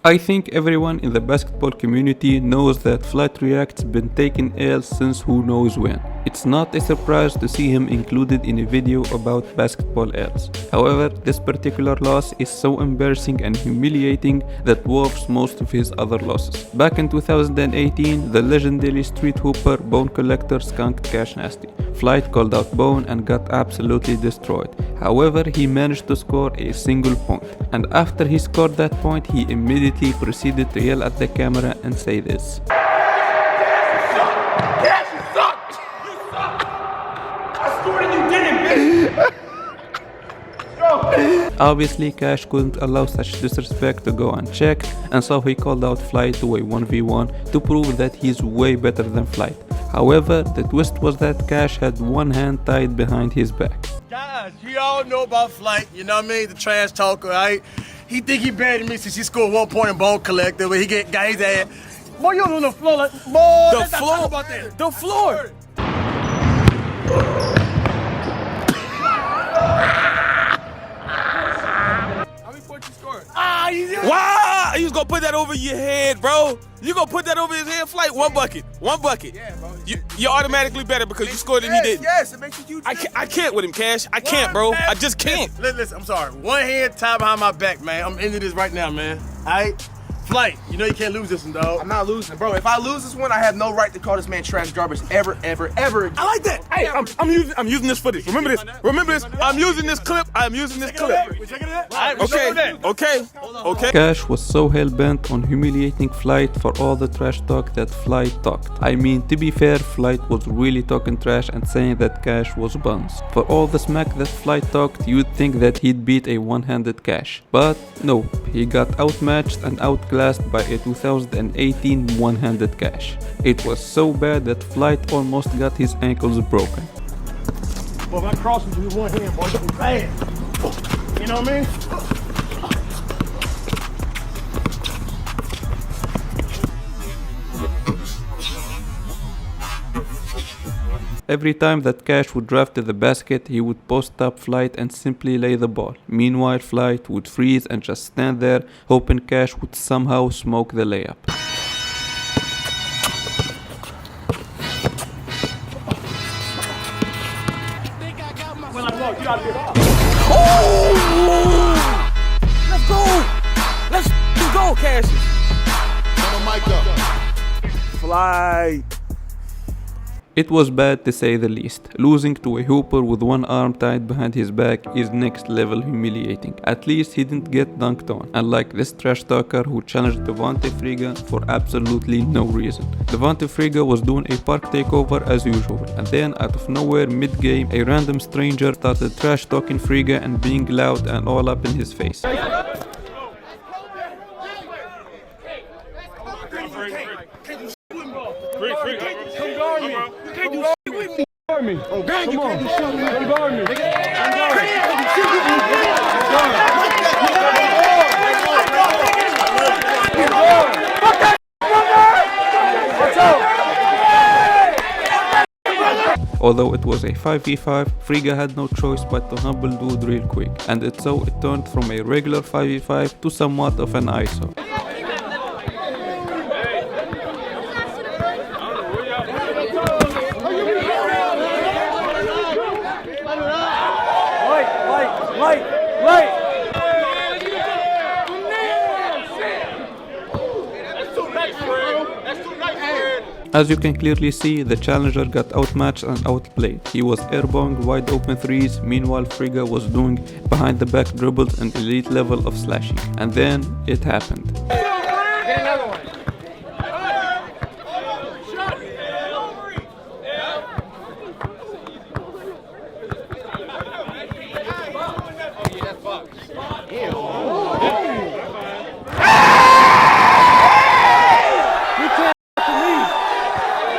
I think everyone in the basketball community knows that Flightreacts been taking L's since who knows when. It's not a surprise to see him included in a video about basketball L's. However, this particular loss is so embarrassing and humiliating that dwarfs most of his other losses. Back in 2018, the legendary street hooper Bone Collector skunked Cashnasty. Flight called out Bone and got absolutely destroyed. However, he managed to score a single point. And after he scored that point, he immediately proceeded to yell at the camera and say this. Obviously, Cash couldn't allow such disrespect to go unchecked, and so he called out Flight to a 1v1 to prove that he's way better than Flight. However, the twist was that Cash had one hand tied behind his back. Guys, you all know about Flight, you know what I mean? The trash talker, right? He think he better than me since he scored 1 point in Bone Collector, but he got his ass. Boy, you on the floor like, boy, the floor, about that. The floor. Wow! You was gonna put that over your head, bro. You gonna put that over his head? Flight, one bucket. Yeah, bro. You're automatically better because you scored and he didn't. Yes, it makes you huge. I can't with him, Cash. I can't, bro. I just can't. Listen, I'm sorry. One hand tied behind my back, man. I'm into this right now, man. All right? Flight, you know you can't lose this one, dog. I'm not losing, bro. If I lose this one, I have no right to call this man trash garbage ever again. I like that. Hey, I'm using this footage. Remember this. I'm using this clip. Okay. Cash was so hell-bent on humiliating Flight for all the trash talk that Flight talked. I mean, to be fair, Flight was really talking trash and saying that Cash was buns. For all the smack that Flight talked, you'd think that he'd beat a one-handed Cash. But nope, he got outmatched and outclassed by a 2018 one-handed Cash. It was so bad that Flight almost got his ankles broken. Well, if I cross with you with one hand, boy, it's gonna be bad. You know what I mean? Every time that Cash would drive to the basket, he would post up Flight and simply lay the ball. Meanwhile, Flight would freeze and just stand there, hoping Cash would somehow smoke the layup. Let's go, Cash. Flight. It was bad to say the least. Losing to a hooper with one arm tied behind his back is next level humiliating. At least he didn't get dunked on, unlike this trash talker who challenged Friga for absolutely no reason. Friga was doing a park takeover as usual, and then out of nowhere mid-game a random stranger started trash talking Friga and being loud and all up in his face. Although it was a 5v5, Friga had no choice but to humble dude real quick, and so it turned from a regular 5v5 to somewhat of an ISO. As you can clearly see, the challenger got outmatched and outplayed. He was airballed wide open threes, meanwhile Friga was doing behind the back dribbles and elite level of slashing. And then it happened.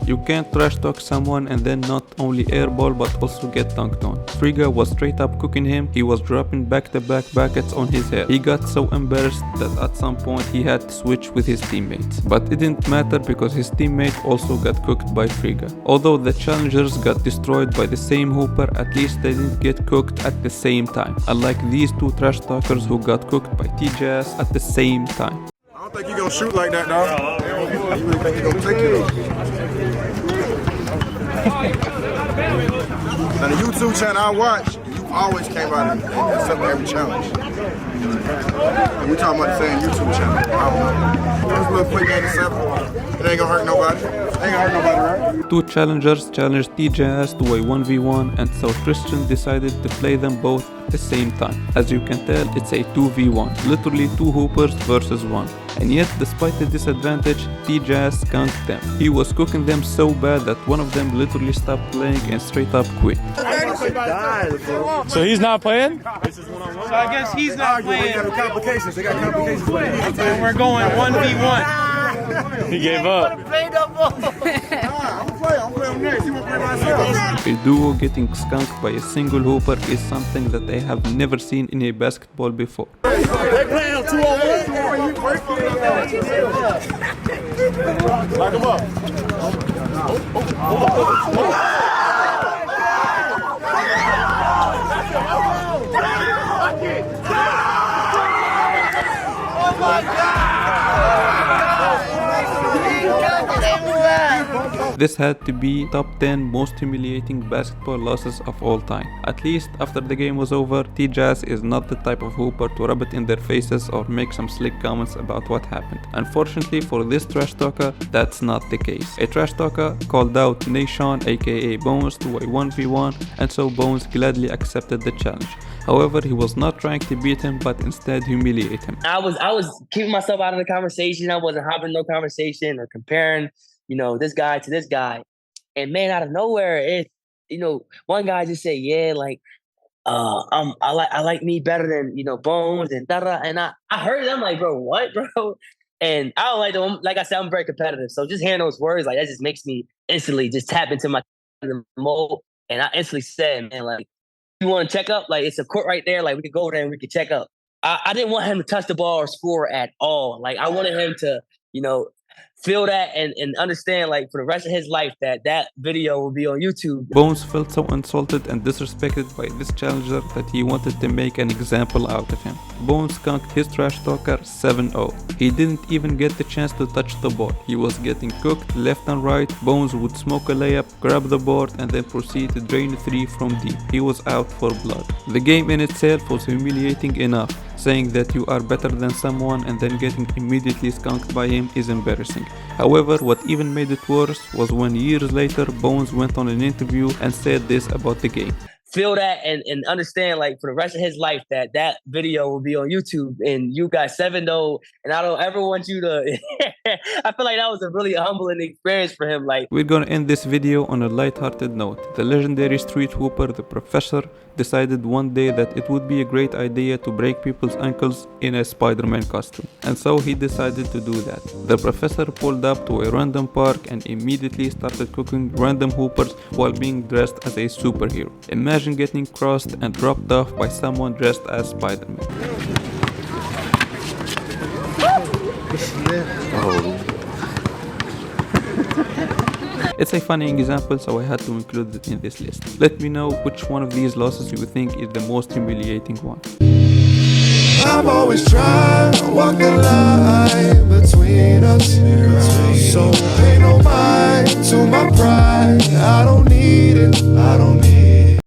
You can't trash talk someone and then not only airball but also get dunked on. Friga was straight up cooking him. He was dropping back-to-back buckets on his head. He got so embarrassed that at some point he had to switch with his teammates. But it didn't matter because his teammate also got cooked by Friga. Although the challengers got destroyed by the same hooper, at least they didn't get cooked at the same time. Unlike these two trash talkers who got cooked by Tjass at the same time. I don't think you gonna shoot like that, dog. You really think you gonna take it? Now the YouTube channel I watch, you always came out and accepted every challenge. And we talking about the same YouTube channel. I don't know. This little quick 87. It ain't gonna hurt nobody. It ain't gonna hurt nobody, right? Two challengers challenged Tjass to a 1v1, and so Christian decided to play them both at the same time. As you can tell, it's a 2v1, literally two hoopers versus one. And yet, despite the disadvantage, Tjass skunked them. He was cooking them so bad that one of them literally stopped playing and straight up quit. So he's not playing? So I guess he's not playing. They got complications. They got complications. And we're going 1v1. He gave up. I'm playing next. He won't play myself. A duo getting skunked by a single hooper is something that I have never seen in a basketball before. They playing 2-on-1. Lock him up. Oh my God! This had to be top 10 most humiliating basketball losses of all time. At least after the game was over, Tjass is not the type of hooper to rub it in their faces or make some slick comments about what happened. Unfortunately for this trash talker, that's not the case. A trash talker called out Nash'on aka Bones to a 1v1, and so Bones gladly accepted the challenge. However, he was not trying to beat him, but instead humiliate him. I was keeping myself out of the conversation. I wasn't having no conversation or comparing, this guy to this guy. And man, out of nowhere, one guy just said, yeah, like, I like me better than, Bones and da-da. And I heard it, I'm like, bro, what, bro? And I don't like them. Like I said, I'm very competitive. So just hearing those words, like, that just makes me instantly just tap into my mode. And I instantly said, man, like, you want to check up? Like, it's a court right there. Like, we could go there and we could check up. I didn't want him to touch the ball or score at all. Like, I wanted him to, feel that and understand, like, for the rest of his life that video will be on YouTube. Bones felt so insulted and disrespected by this challenger that he wanted to make an example out of him. Bones skunked his trash talker 7-0. He didn't even get the chance to touch the ball. He was getting cooked left and right. Bones would smoke a layup, grab the board, and then proceed to drain a three from deep. He was out for blood. The game in itself was humiliating enough. Saying that you are better than someone and then getting immediately skunked by him is embarrassing. However, what even made it worse was when years later Bones went on an interview and said this about the game. Feel that and understand, like, for the rest of his life that video will be on YouTube and you got 7-0, and I don't ever want you to I feel like that was a really humbling experience for him. Like, we're gonna end this video on a light-hearted note. The legendary street hooper, the Professor, decided one day that it would be a great idea to break people's ankles in a Spider-Man costume. And so he decided to do that. The Professor pulled up to a random park and immediately started cooking random hoopers while being dressed as a superhero. Imagine getting crossed and dropped off by someone dressed as Spider-Man. It's a funny example, so I had to include it in this list. Let me know which one of these losses you think is the most humiliating one. I'm always trying to walk the line between us. So pay no mind to my pride. I don't need it.